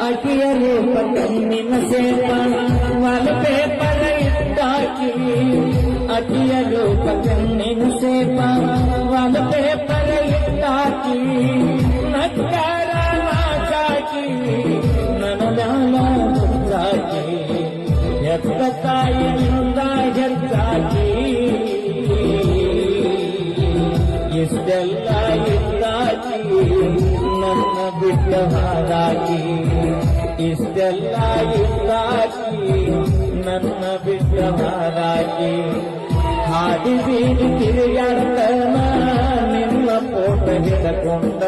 ಆಕೆಯ ರೂಪ ಕಣ್ಣಿನ ಸೇವ ವಾಲ್ಪೇಪರ್ ಇಟ್ಟಾಕಿ ಆಕೆಯ ರೂಪ ಕಣ್ಣಿನ ಸೇವ ವಾಲ್ಪೇಪರ್ ಇಟ್ಟಾಕಿ ನಕ್ಕಾರ ನಾಚಾಕಿ ನನಗಾಲ ಮುಚ್ಚಾಕಿ ಎತ್ತ ತಾಯಿಯಿಂದ ಹೆಚ್ಚಾಕಿ ಇಷ್ಟೆಲ್ಲ ಇದ್ದಾಕಿ ನನ್ನ ಬಿಟ್ಟ ಹಾರಾಕಿ ಇಷ್ಟೆಲ್ಲ ಇದ್ದಾಕಿ ನನ್ನ ಬಿಟ್ಟ ಹಾರಾಕಿ ಹಾಡಿ ಬೀಡಿ ತಿರುಗಾಡ್ತನ ನಿನ್ನ ಫೋಟೋ ಹಿಡ್ಕೊಂಡ